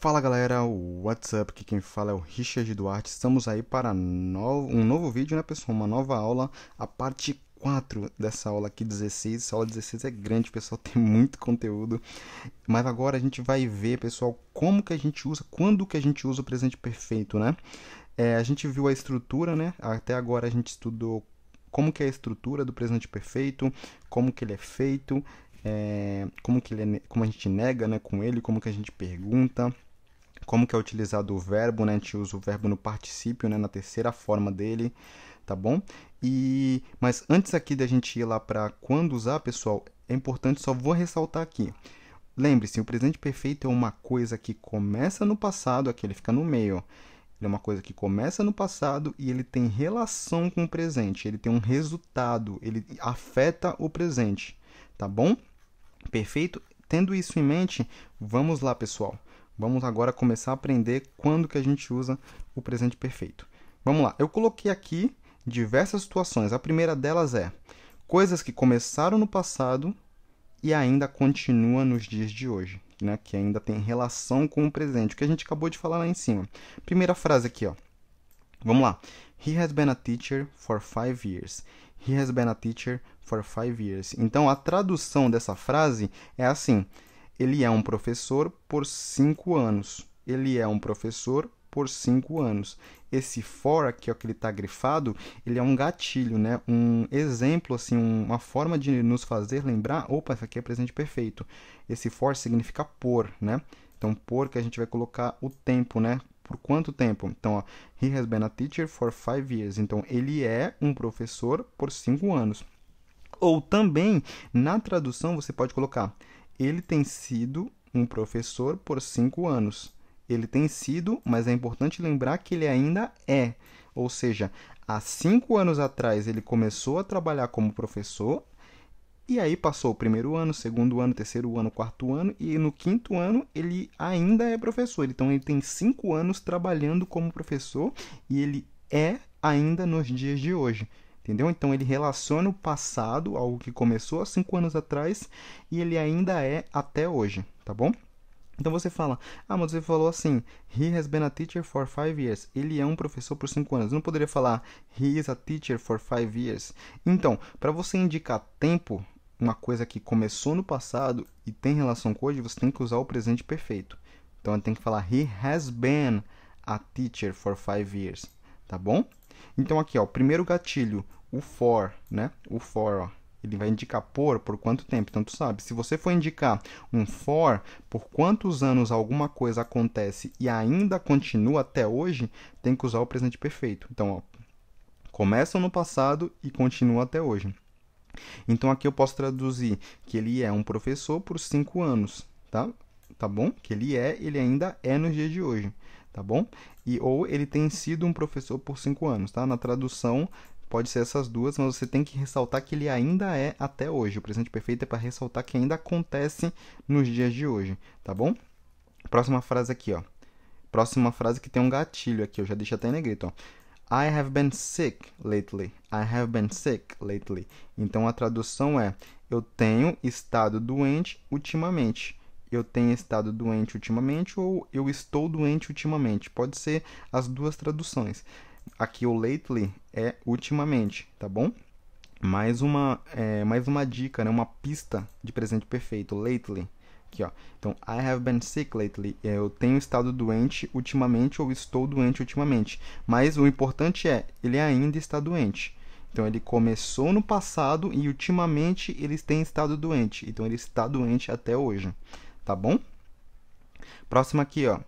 Fala galera, what's up? Aqui quem fala é o Richard Duarte. Estamos aí para um novo vídeo, né pessoal? Uma nova aula, a parte 4 dessa aula aqui 16. Essa aula 16 é grande, pessoal, tem muito conteúdo. Mas agora a gente vai ver, pessoal, como que a gente usa, quando que a gente usa o presente perfeito, né? A gente viu a estrutura, né? Até agora a gente estudou como que é a estrutura do presente perfeito, como que ele é feito, como a gente nega, né, com ele, como que a gente pergunta, como que é utilizado o verbo, né? A gente usa o verbo no particípio, né? Na terceira forma dele, tá bom? Mas antes aqui da gente ir lá para quando usar, pessoal, é importante, só vou ressaltar aqui. Lembre-se, o presente perfeito é uma coisa que começa no passado, aqui ele fica no meio, ó. Ele é uma coisa que começa no passado e ele tem relação com o presente, ele tem um resultado, ele afeta o presente, tá bom? Perfeito? Tendo isso em mente, vamos lá, pessoal. Vamos agora começar a aprender quando que a gente usa o presente perfeito. Vamos lá, eu coloquei aqui diversas situações. A primeira delas é coisas que começaram no passado e ainda continuam nos dias de hoje, né? Que ainda tem relação com o presente, o que a gente acabou de falar lá em cima. Primeira frase aqui, ó. Vamos lá. He has been a teacher for 5 years. He has been a teacher for 5 years. Então, a tradução dessa frase é assim: ele é um professor por 5 anos. Ele é um professor por 5 anos. Esse for aqui, ó, que ele está grifado, ele é um gatilho, né? Um exemplo, assim, uma forma de nos fazer lembrar, opa, isso aqui é presente perfeito. Esse for significa por, né? Então, por que a gente vai colocar o tempo, né? Por quanto tempo? Então, ó, he has been a teacher for 5 years. Então, ele é um professor por 5 anos. Ou também, na tradução, você pode colocar ele tem sido um professor por 5 anos. Ele tem sido, mas é importante lembrar que ele ainda é. Ou seja, há 5 anos atrás ele começou a trabalhar como professor, e aí passou o primeiro ano, segundo ano, terceiro ano, quarto ano, e no quinto ano ele ainda é professor. Então ele tem 5 anos trabalhando como professor e ele é ainda nos dias de hoje. Entendeu? Então ele relaciona o passado, algo que começou há 5 anos atrás, e ele ainda é até hoje, tá bom? Então você fala, mas você falou assim, he has been a teacher for 5 years. Ele é um professor por 5 anos. Não poderia falar, he is a teacher for 5 years. Então, para você indicar tempo, uma coisa que começou no passado e tem relação com hoje, você tem que usar o presente perfeito. Então, tem que falar, he has been a teacher for 5 years. Tá bom? Então, aqui, ó, o primeiro gatilho, o for, né? O for, ó, ele vai indicar por quanto tempo. Então, tu sabe, se você for indicar um for, por quantos anos alguma coisa acontece e ainda continua até hoje, tem que usar o presente perfeito. Então, ó, começa no passado e continua até hoje. Então, aqui eu posso traduzir que ele é um professor por 5 anos, tá? Tá bom? Que ele ainda é nos dias de hoje, tá bom? Ou ele tem sido um professor por 5 anos, tá? Na tradução, pode ser essas duas, mas você tem que ressaltar que ele ainda é até hoje. O presente perfeito é para ressaltar que ainda acontece nos dias de hoje, tá bom? Próxima frase aqui, ó. Próxima frase que tem um gatilho aqui, eu já deixo até em negrito, ó. I have been sick lately. I have been sick lately. Então, a tradução é, eu tenho estado doente ultimamente. Eu tenho estado doente ultimamente ou eu estou doente ultimamente. Pode ser as duas traduções. Aqui o lately é ultimamente, tá bom? Mais uma dica, né? Uma pista de presente perfeito, lately. Aqui, ó. Então, I have been sick lately. Eu tenho estado doente ultimamente ou estou doente ultimamente. Mas o importante é, ele ainda está doente. Então, ele começou no passado e ultimamente ele tem estado doente. Então, ele está doente até hoje. Tá bom? Próximo aqui, ó.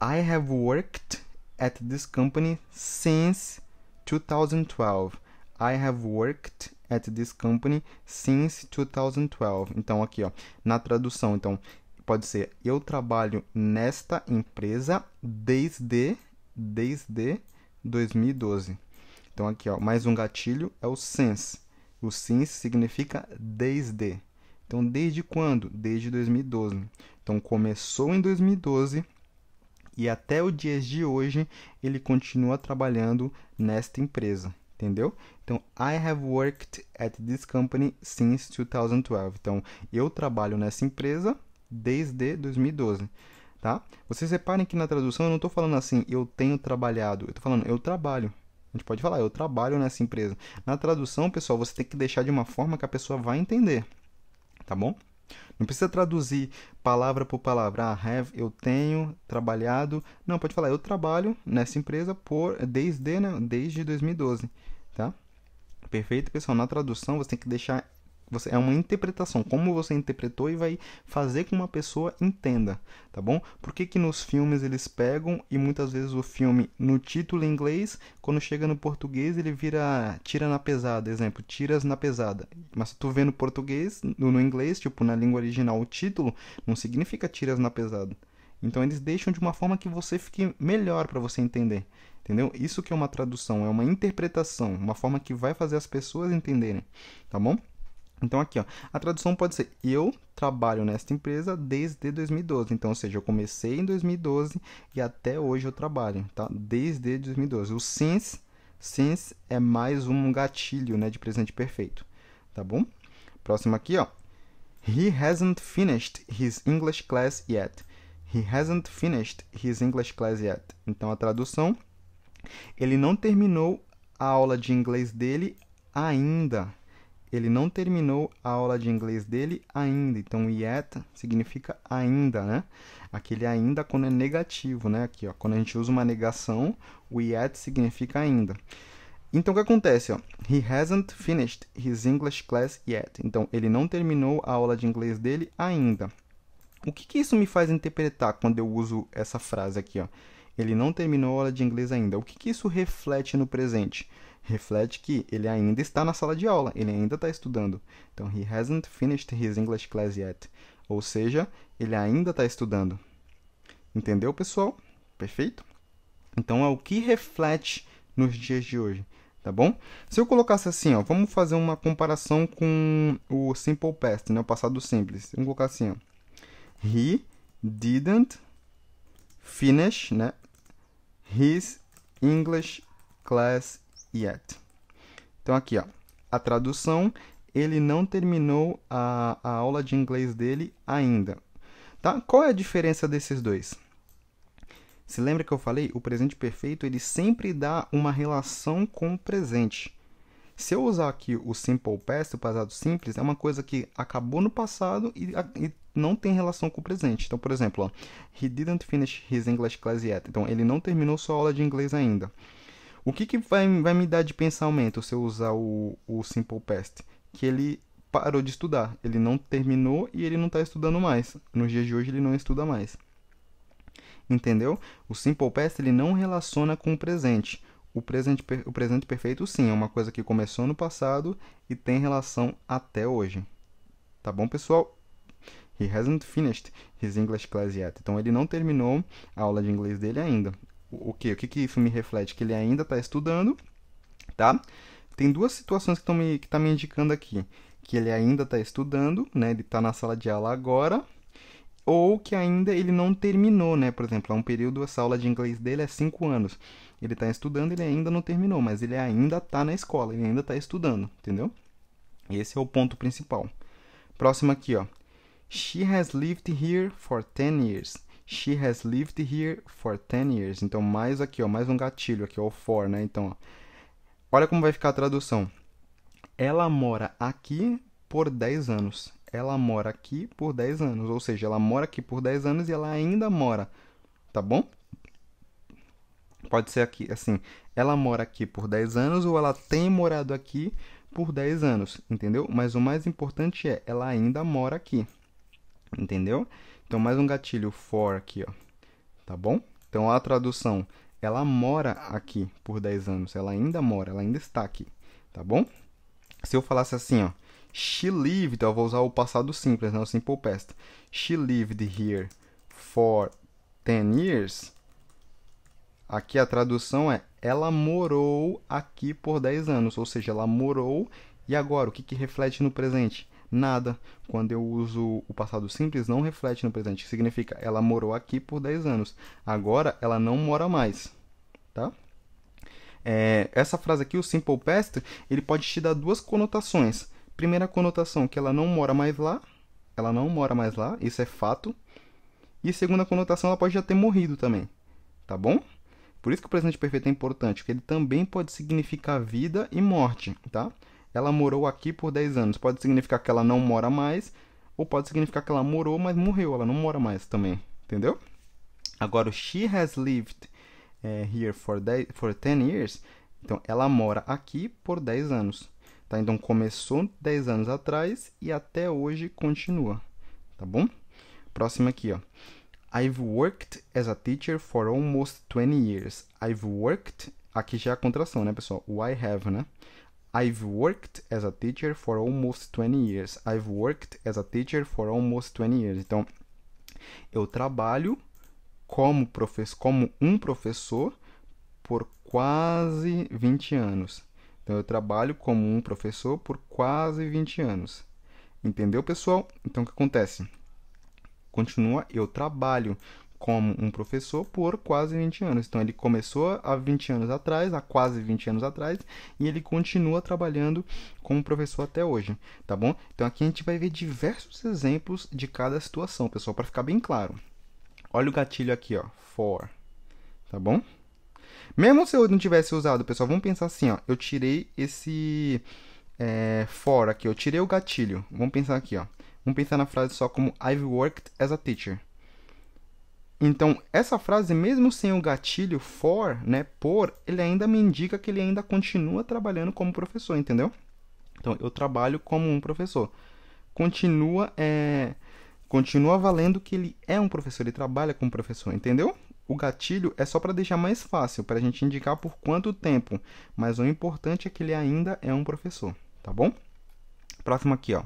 I have worked at this company since 2012. I have worked at this company since 2012. Então, aqui, ó, na tradução, então, pode ser eu trabalho nesta empresa desde 2012. Então, aqui, ó, mais um gatilho é o since. O since significa desde. Então, desde quando? Desde 2012. Então, começou em 2012 e até o dia de hoje ele continua trabalhando nesta empresa. Entendeu? Então, I have worked at this company since 2012. Então, eu trabalho nessa empresa desde 2012. tá? Vocês reparem que na tradução eu não estou falando assim, eu tenho trabalhado. Eu estou falando, eu trabalho. A gente pode falar, eu trabalho nessa empresa. Na tradução, pessoal, você tem que deixar de uma forma que a pessoa vai entender, tá bom? Não precisa traduzir palavra por palavra. Ah, have, eu tenho trabalhado. Não, pode falar, eu trabalho nessa empresa desde 2012, tá? Perfeito, pessoal? Na tradução, você tem que deixar... é uma interpretação, como você interpretou e vai fazer com que uma pessoa entenda, tá bom? Por que que nos filmes eles pegam e muitas vezes o filme, no título em inglês, quando chega no português, ele vira tira na pesada, exemplo, tiras na pesada. Mas se tu vê no português, no inglês, tipo, na língua original, o título não significa tiras na pesada. Então eles deixam de uma forma que você fique melhor para você entender. Entendeu? Isso que é uma tradução, é uma interpretação, uma forma que vai fazer as pessoas entenderem, tá bom? Então aqui, ó, a tradução pode ser eu trabalho nesta empresa desde 2012. Então, ou seja, eu comecei em 2012 e até hoje eu trabalho, tá? Desde 2012. O since é mais um gatilho, né, de presente perfeito, tá bom? Próximo aqui, ó. He hasn't finished his English class yet. He hasn't finished his English class yet. Então a tradução, ele não terminou a aula de inglês dele ainda. Ele não terminou a aula de inglês dele ainda. Então, yet significa ainda, né? Aquele ainda quando é negativo, né? Aqui, ó, quando a gente usa uma negação, o yet significa ainda. Então, o que acontece? Ó? He hasn't finished his English class yet. Então, ele não terminou a aula de inglês dele ainda. O que isso me faz interpretar quando eu uso essa frase aqui, ó? Ele não terminou a aula de inglês ainda. O que isso reflete no presente? Reflete que ele ainda está na sala de aula, ele ainda está estudando. Então, he hasn't finished his English class yet. Ou seja, ele ainda está estudando. Entendeu, pessoal? Perfeito? Então, é o que reflete nos dias de hoje, tá bom? Se eu colocasse assim, ó, vamos fazer uma comparação com o simple past, né, o passado simples. Vamos colocar assim, ó. He didn't finish, né, his English class yet. Então, aqui, ó, a tradução, ele não terminou a aula de inglês dele ainda. Tá? Qual é a diferença desses dois? Se lembra que eu falei? O presente perfeito, ele sempre dá uma relação com o presente. Se eu usar aqui o simple past, o passado simples, é uma coisa que acabou no passado e não tem relação com o presente. Então, por exemplo, ó, he didn't finish his English class yet. Então, ele não terminou sua aula de inglês ainda. O que vai me dar de pensamento se eu usar o simple past? Que ele parou de estudar. Ele não terminou e ele não está estudando mais. Nos dias de hoje, ele não estuda mais. Entendeu? O simple past ele não relaciona com o presente. O presente perfeito, sim, é uma coisa que começou no passado e tem relação até hoje. Tá bom, pessoal? He hasn't finished his English class yet. Então, ele não terminou a aula de inglês dele ainda. O que isso me reflete? Que ele ainda está estudando, tá? Tem duas situações que tá me indicando aqui. Que ele ainda está estudando, né? Ele está na sala de aula agora. Ou que ainda ele não terminou, né? Por exemplo, há um período, essa aula de inglês dele é 5 anos. Ele está estudando, ele ainda não terminou, mas ele ainda está na escola, ele ainda está estudando, entendeu? Esse é o ponto principal. Próximo aqui, ó. She has lived here for 10 years. She has lived here for 10 years. Então, mais aqui, ó, mais um gatilho aqui, ó, o for, né? Então, ó, olha como vai ficar a tradução. Ela mora aqui por 10 anos. Ela mora aqui por 10 anos. Ou seja, ela mora aqui por 10 anos e ela ainda mora. Tá bom? Pode ser aqui, assim, ela mora aqui por 10 anos ou ela tem morado aqui por 10 anos, entendeu? Mas o mais importante é, ela ainda mora aqui, entendeu? Então, mais um gatilho for aqui, ó, tá bom? Então, a tradução, ela mora aqui por 10 anos, ela ainda mora, ela ainda está aqui, tá bom? Se eu falasse assim, ó, she lived, eu vou usar o passado simples, né, o simple past. She lived here for 10 years. Aqui a tradução é, ela morou aqui por 10 anos, ou seja, ela morou, e agora, o que reflete no presente? Nada. Quando eu uso o passado simples, não reflete no presente, significa, ela morou aqui por 10 anos, agora ela não mora mais, tá? Essa frase aqui, o simple past, ele pode te dar duas conotações. Primeira conotação, que ela não mora mais lá, isso é fato. E segunda conotação, ela pode já ter morrido também, tá bom? Por isso que o presente perfeito é importante, porque ele também pode significar vida e morte, tá? Ela morou aqui por 10 anos. Pode significar que ela não mora mais, ou pode significar que ela morou, mas morreu. Ela não mora mais também, entendeu? Agora, o she has lived here for 10 years. Então, ela mora aqui por 10 anos. Tá? Então, começou 10 anos atrás e até hoje continua. Tá bom? Próximo aqui, ó. I've worked as a teacher for almost 20 years. I've worked... Aqui já é a contração, né, pessoal? O I have, né? I've worked as a teacher for almost 20 years. I've worked as a teacher for almost 20 years. Então, eu trabalho como um professor por quase 20 anos. Então, eu trabalho como um professor por quase 20 anos. Entendeu, pessoal? Então, o que acontece? Continua, eu trabalho como um professor por quase 20 anos. Então, ele começou há 20 anos atrás, há quase 20 anos atrás, e ele continua trabalhando como professor até hoje, tá bom? Então, aqui a gente vai ver diversos exemplos de cada situação, pessoal, para ficar bem claro. Olha o gatilho aqui, ó, for, tá bom? Mesmo se eu não tivesse usado, pessoal, vamos pensar assim, ó, eu tirei esse for aqui, eu tirei o gatilho. Vamos pensar aqui, ó. Vamos pensar na frase só como I've worked as a teacher. Então, essa frase, mesmo sem o gatilho for, né, por, ele ainda me indica que ele ainda continua trabalhando como professor, entendeu? Então, eu trabalho como um professor. Continua valendo que ele é um professor, ele trabalha como professor, entendeu? O gatilho é só para deixar mais fácil, para a gente indicar por quanto tempo, mas o importante é que ele ainda é um professor, tá bom? Próximo aqui, ó.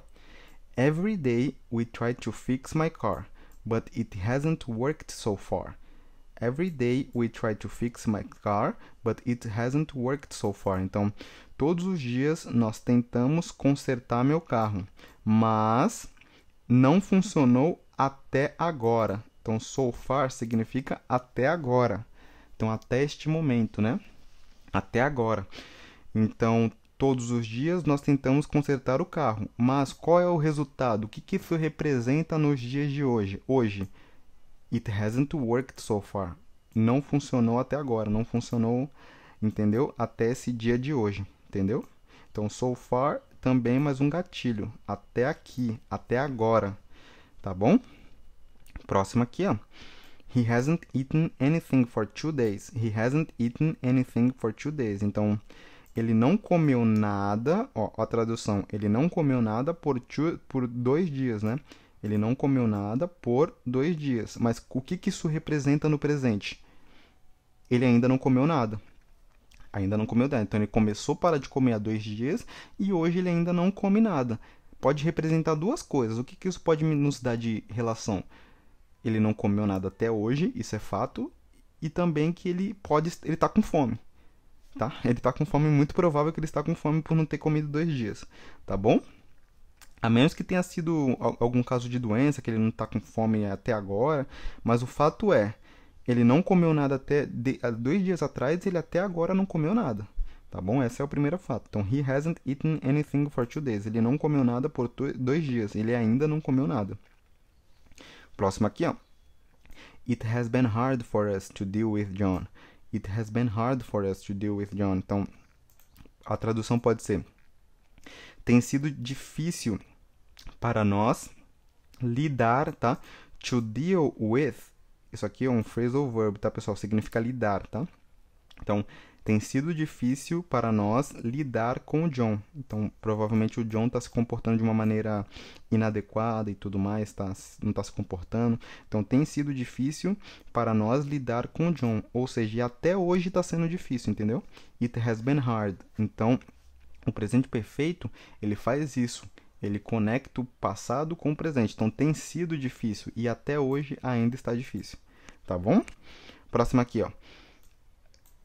Every day we try to fix my car, but it hasn't worked so far. Every day we try to fix my car, but it hasn't worked so far. Então, todos os dias nós tentamos consertar meu carro, mas não funcionou até agora. Então, so far significa até agora. Então, até este momento, né? Até agora. Então, todos os dias nós tentamos consertar o carro, mas qual é o resultado? O que isso representa nos dias de hoje? Hoje, it hasn't worked so far. Não funcionou até agora, não funcionou, entendeu? Até esse dia de hoje, entendeu? Então, so far também mais um gatilho. Até aqui, até agora, tá bom? Próximo aqui, ó. He hasn't eaten anything for 2 days. He hasn't eaten anything for 2 days. Então, ele não comeu nada, ó, a tradução, ele não comeu nada por 2 dias, né? Ele não comeu nada por 2 dias. Mas o que isso representa no presente? Ele ainda não comeu nada. Ainda não comeu nada. Então, ele começou a parar de comer há 2 dias e hoje ele ainda não come nada. Pode representar duas coisas. O que isso pode nos dar de relação? Ele não comeu nada até hoje, isso é fato. E também que ele está com fome. Tá? Ele está com fome, muito provável que ele está com fome por não ter comido 2 dias, tá bom? A menos que tenha sido algum caso de doença, que ele não está com fome até agora, mas o fato é, ele não comeu nada há 2 dias atrás, ele até agora não comeu nada, tá bom? Esse é o primeiro fato. Então, he hasn't eaten anything for 2 days. Ele não comeu nada por 2 dias, ele ainda não comeu nada. Próximo aqui, ó. It has been hard for us to deal with John. It has been hard for us to deal with John. Então, a tradução pode ser: tem sido difícil para nós lidar, tá? To deal with, isso aqui é um phrasal verb, tá, pessoal? Significa lidar, tá? Então, tem sido difícil para nós lidar com o John. Então, provavelmente o John está se comportando de uma maneira inadequada e tudo mais, não está se comportando. Então, tem sido difícil para nós lidar com o John. Ou seja, até hoje está sendo difícil, entendeu? It has been hard. Então, o presente perfeito, ele faz isso. Ele conecta o passado com o presente. Então, tem sido difícil e até hoje ainda está difícil. Tá bom? Próximo aqui, ó.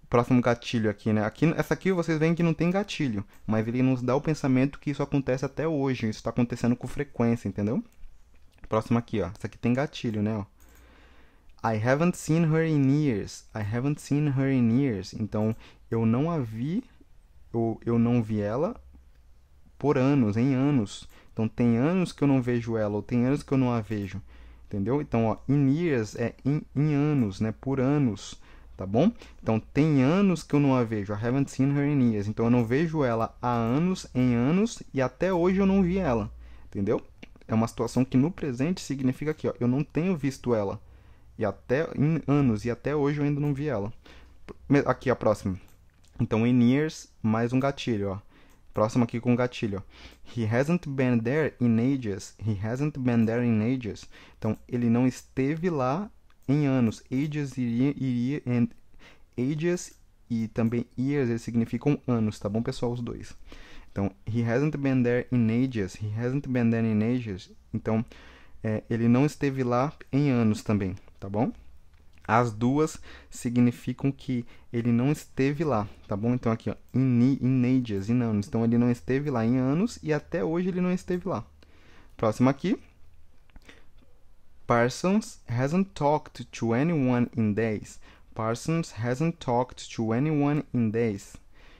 Próximo gatilho aqui, né? Essa aqui vocês veem que não tem gatilho, mas ele nos dá o pensamento que isso acontece até hoje. Isso está acontecendo com frequência, entendeu? Próximo aqui, ó. Essa aqui tem gatilho, né? Ó. I haven't seen her in years. I haven't seen her in years. Então, eu não a vi, eu não vi ela por anos, em anos. Então, tem anos que eu não vejo ela, ou tem anos que eu não a vejo. entendeu? Então, ó, in years é em anos, né? Por anos, tá bom? Então, tem anos que eu não a vejo. I haven't seen her in years. Então, eu não vejo ela há anos, em anos, e até hoje eu não vi ela, entendeu? É uma situação que no presente significa que, ó, eu não tenho visto ela e até em anos, e até hoje eu ainda não vi ela. Aqui, a próxima. Então, in years, mais um gatilho, ó. Próximo aqui com gatilho, ó. He hasn't been there in ages. He hasn't been there in ages. Então, ele não esteve lá em anos. Ages ages e também years, eles significam anos, tá bom, pessoal? Os dois. Então, he hasn't been there in ages. He hasn't been there in ages. Então, ele não esteve lá em anos também, tá bom? As duas significam que ele não esteve lá, tá bom? Então, aqui, ó, in ages, in anos. Então, ele não esteve lá em anos e até hoje ele não esteve lá. Próximo aqui. Parsons hasn't talked to anyone in days. Parsons hasn't talked to anyone in days.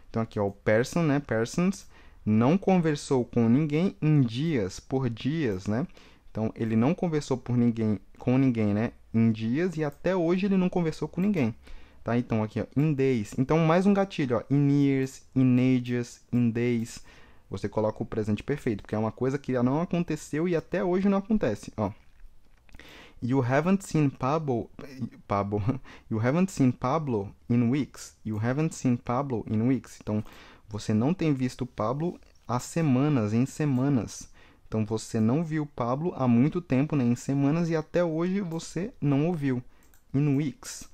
Então, aqui, ó, o Person, né? Parsons não conversou com ninguém em dias, por dias, né? Então, ele não conversou com ninguém, né? Em dias e até hoje ele não conversou com ninguém. Tá? Então, aqui, ó, in days. Então, mais um gatilho, ó. In years, in ages, in days. Você coloca o presente perfeito, porque é uma coisa que não aconteceu e até hoje não acontece, ó. You haven't seen Pablo You haven't seen Pablo in weeks. You haven't seen Pablo in weeks. Então, você não tem visto Pablo há semanas, em semanas. Então, você não viu Pablo há muito tempo, né, em semanas, e até hoje você não ouviu. In weeks.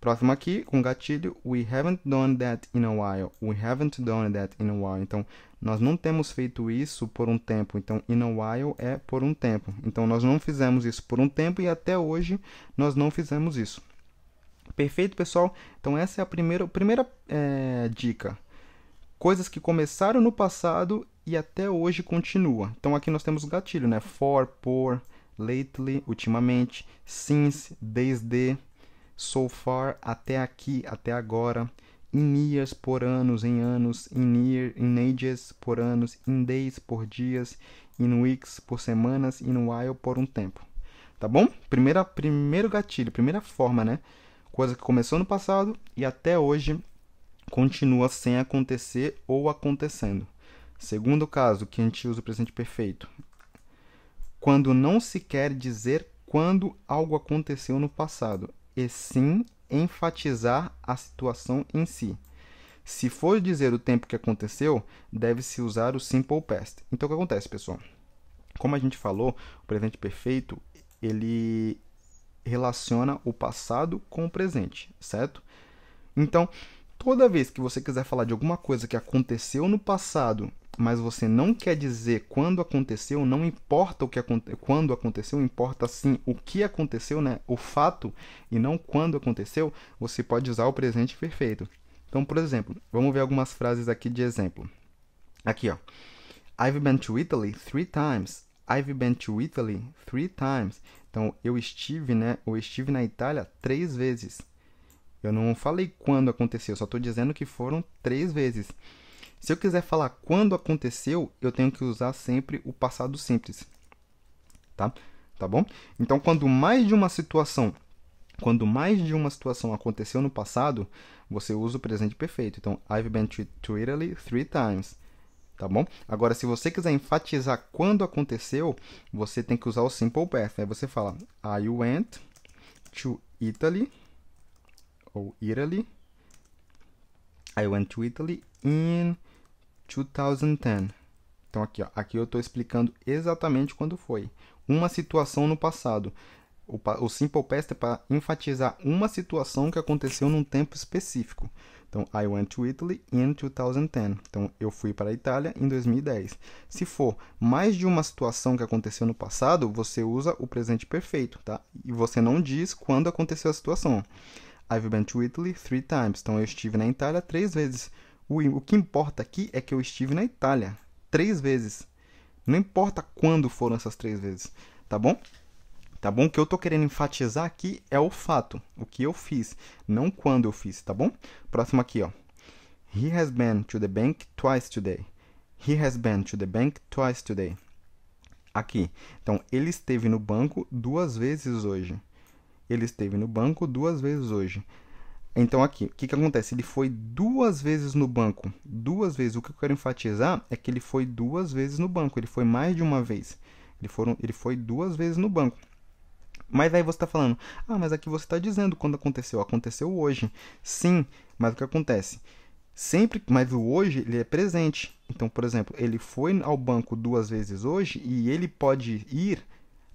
Próximo aqui, com gatilho. We haven't done that in a while. We haven't done that in a while. Então, nós não temos feito isso por um tempo. Então, in a while é por um tempo. Então, nós não fizemos isso por um tempo e até hoje nós não fizemos isso. Perfeito, pessoal? Então, essa é a primeira dica. Coisas que começaram no passado e até hoje continua. Então, aqui nós temos o gatilho, né? For, por, lately, ultimamente, since, desde, so far, até aqui, até agora, in years, por anos, em anos, in ages, por anos, in days, por dias, in weeks, por semanas, in while, por um tempo. Tá bom? Primeiro gatilho, primeira forma, né? Coisa que começou no passado e até hoje continua sem acontecer ou acontecendo. Segundo caso, que a gente usa o presente perfeito. Quando não se quer dizer quando algo aconteceu no passado, e sim enfatizar a situação em si. Se for dizer o tempo que aconteceu, deve-se usar o simple past. Então, o que acontece, pessoal? Como a gente falou, o presente perfeito, ele relaciona o passado com o presente, certo? Então, toda vez que você quiser falar de alguma coisa que aconteceu no passado, mas você não quer dizer quando aconteceu, não importa quando aconteceu, importa sim o que aconteceu, né? O fato, e não quando aconteceu, você pode usar o presente perfeito. Então, por exemplo, vamos ver algumas frases aqui de exemplo. Aqui, ó. I've been to Italy 3 times. I've been to Italy 3 times. Então, eu estive na Itália 3 vezes. Eu não falei quando aconteceu, só estou dizendo que foram 3 vezes. Se eu quiser falar quando aconteceu, eu tenho que usar sempre o passado simples. Tá bom? Então, quando mais de uma situação aconteceu no passado, você usa o presente perfeito. Então, I've been to Italy 3 times. Tá bom? Agora, se você quiser enfatizar quando aconteceu, você tem que usar o simple past. Aí você fala, I went to Italy, ou Italy. I went to Italy in 2010. Então, aqui eu estou explicando exatamente quando foi. Uma situação no passado. O simple past é para enfatizar uma situação que aconteceu num tempo específico. Então, I went to Italy in 2010. Então, eu fui para a Itália em 2010. Se for mais de uma situação que aconteceu no passado, você usa o presente perfeito, tá? E você não diz quando aconteceu a situação. I've been to Italy 3 times. Então, eu estive na Itália 3 vezes. O que importa aqui é que eu estive na Itália 3 vezes. Não importa quando foram essas 3 vezes, tá bom? Tá bom? O que eu estou querendo enfatizar aqui é o fato, o que eu fiz, não quando eu fiz, tá bom? Próximo aqui, ó. He has been to the bank twice today. He has been to the bank twice today. Aqui. Então, ele esteve no banco 2 vezes hoje. Ele esteve no banco 2 vezes hoje. Então, aqui, o que acontece? Ele foi 2 vezes no banco. 2 vezes. O que eu quero enfatizar é que ele foi 2 vezes no banco. Ele foi mais de uma vez. Ele foi 2 vezes no banco. Mas aí você está falando, mas aqui você está dizendo quando aconteceu. Aconteceu hoje. Sim, mas o que acontece? Mas o hoje, ele é presente. Então, por exemplo, ele foi ao banco 2 vezes hoje e ele pode ir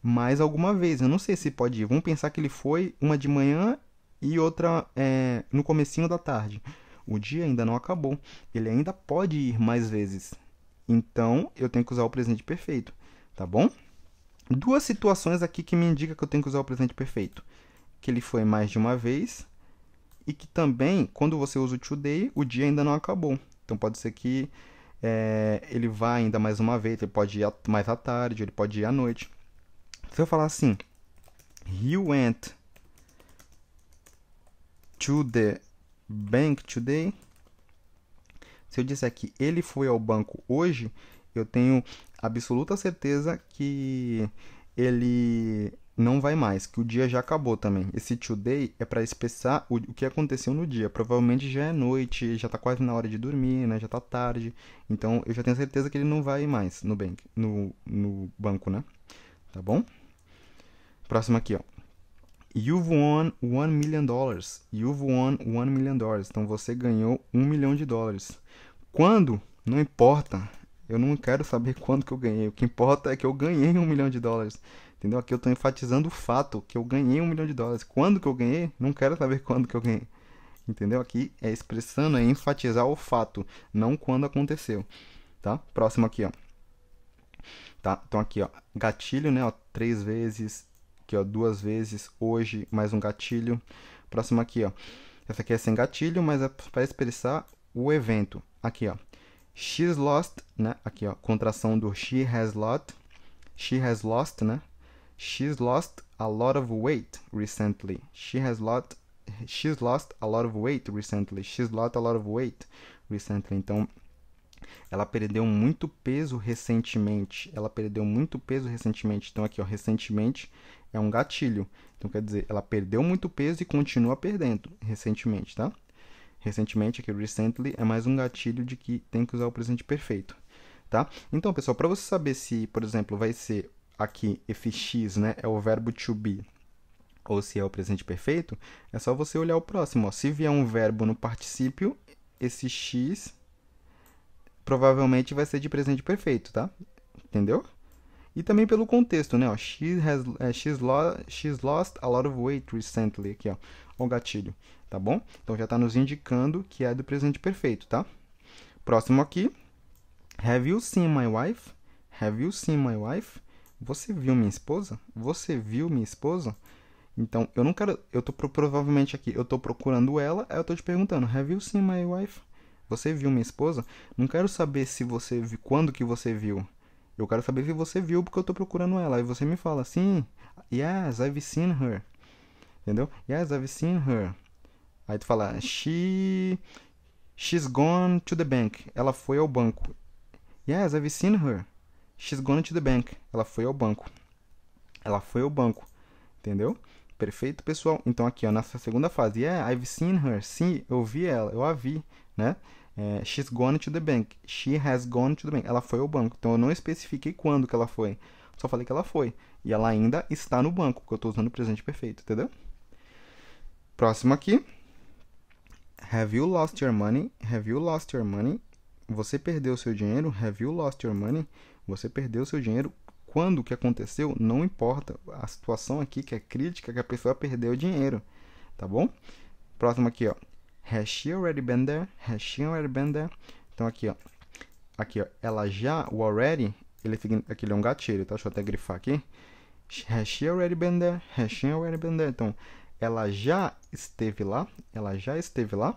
mais alguma vez. Eu não sei se pode ir. Vamos pensar que ele foi uma de manhã e outra no comecinho da tarde. O dia ainda não acabou. Ele ainda pode ir mais vezes. Então, eu tenho que usar o presente perfeito. Tá bom? Duas situações aqui que me indicam que eu tenho que usar o presente perfeito. Que ele foi mais de uma vez e que também, quando você usa o today, o dia ainda não acabou. Então, pode ser que ele vá ainda mais uma vez. Ele pode ir mais à tarde, ele pode ir à noite. Se eu falar assim, he went to the bank today. Se eu disser que ele foi ao banco hoje, eu tenho absoluta certeza que ele não vai mais, que o dia já acabou também. Esse today é para expressar o que aconteceu no dia. Provavelmente já é noite, já está quase na hora de dormir, né? Já está tarde. Então eu já tenho certeza que ele não vai mais no banco, né? Tá bom? Próximo aqui, ó. You've won $1 million. You've won $1 million. Então você ganhou $1 milhão. Quando? Não importa. Eu não quero saber quando que eu ganhei. O que importa é que eu ganhei $1 milhão. Entendeu? Aqui eu estou enfatizando o fato que eu ganhei $1 milhão. Quando que eu ganhei? Não quero saber quando que eu ganhei. Entendeu? Aqui é expressando, é enfatizar o fato, não quando aconteceu. Tá? Próximo aqui, ó. Tá? Então aqui, ó, gatilho, né, ó, 3 vezes, aqui, ó, 2 vezes, hoje, mais um gatilho. Próximo aqui, ó. Essa aqui é sem gatilho, mas é para expressar o evento. Aqui, ó. She's lost, né? Aqui, ó, contração do she has lost. She has lost, né? She's lost a lot of weight recently. She's lost a lot of weight recently. She's lost a lot of weight recently. Então, ela perdeu muito peso recentemente. Ela perdeu muito peso recentemente. Então, aqui, ó, recentemente é um gatilho. Então, quer dizer, ela perdeu muito peso e continua perdendo recentemente, tá? Recentemente, aqui, recently, é mais um gatilho de que tem que usar o presente perfeito, tá? Então, pessoal, para você saber se, por exemplo, vai ser aqui, fx, né, é o verbo to be, ou se é o presente perfeito, é só você olhar o próximo, ó. Se vier um verbo no particípio, esse x provavelmente vai ser de presente perfeito, tá? Entendeu? E também pelo contexto, né? Ó, she's lost a lot of weight recently. Aqui, ó, o gatilho, tá bom? Então já está nos indicando que é do presente perfeito, tá? Próximo aqui. Have you seen my wife? Have you seen my wife? Você viu minha esposa? Você viu minha esposa? Então, eu não quero... provavelmente aqui, eu estou procurando ela, aí eu estou te perguntando, have you seen my wife? Você viu minha esposa? Não quero saber se você viu, quando que você viu. Eu quero saber se você viu porque eu estou procurando ela. Aí você me fala, sim, yes, I've seen her. Entendeu? Yes, I've seen her. Aí tu fala, she's gone to the bank. Ela foi ao banco. Yes, I've seen her. She's gone to the bank. Ela foi ao banco. Ela foi ao banco. Entendeu? Perfeito, pessoal? Então, aqui, ó, nessa segunda fase. Yeah, I've seen her. Sim, eu vi ela. Eu a vi, né? She's gone to the bank. She has gone to the bank. Ela foi ao banco. Então, eu não especifiquei quando que ela foi. Só falei que ela foi. E ela ainda está no banco, porque eu estou usando o presente perfeito, entendeu? Próximo aqui. Have you lost your money? Have you lost your money? Você perdeu seu dinheiro? Have you lost your money? Você perdeu seu dinheiro. Quando que aconteceu, não importa. A situação aqui que é crítica, que a pessoa perdeu o dinheiro. Tá bom? Próximo aqui, ó. Has she already been there? Has she already been there? Então, aqui, ó. Aqui, ó. Ela já, o already, aqui ele é um gatilho, tá? Deixa eu até grifar aqui. Has she already been there? Has she already been there? Então, ela já esteve lá? Ela já esteve lá?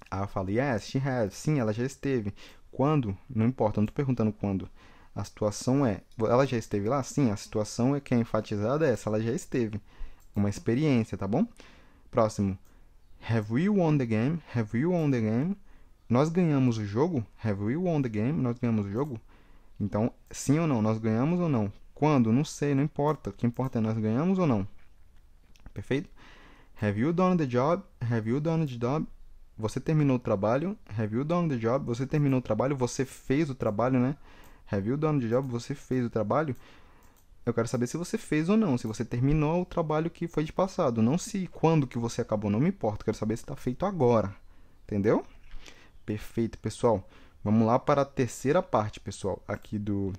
Aí eu falo, yes, she has. Sim, ela já esteve. Quando? Não importa, eu não tô perguntando quando. A situação é, ela já esteve lá? Sim, a situação é que é enfatizada é essa, ela já esteve. Uma experiência, tá bom? Próximo. Have we won the game? Have we won the game? Nós ganhamos o jogo? Have we won the game? Nós ganhamos o jogo? Então, sim ou não, nós ganhamos ou não? Quando? Não sei, não importa. O que importa é nós ganhamos ou não. Perfeito? Have you done the job? Have you done the job? Você terminou o trabalho? Have you done the job? Você terminou o trabalho? Você fez o trabalho, né? Have you done the job? Você fez o trabalho? Eu quero saber se você fez ou não, se você terminou o trabalho que foi de passado, não se quando que você acabou, não me importa, eu quero saber se está feito agora. Entendeu? Perfeito, pessoal. Vamos lá para a terceira parte, pessoal, aqui do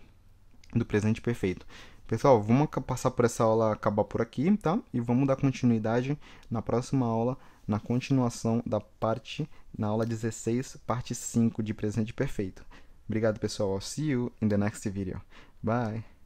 presente perfeito. Pessoal, vamos passar por essa aula, acabar por aqui, tá? E vamos dar continuidade na próxima aula, na continuação da parte, na aula 16, parte 5 de presente perfeito. Obrigado, pessoal. I'll see you in the next video. Bye!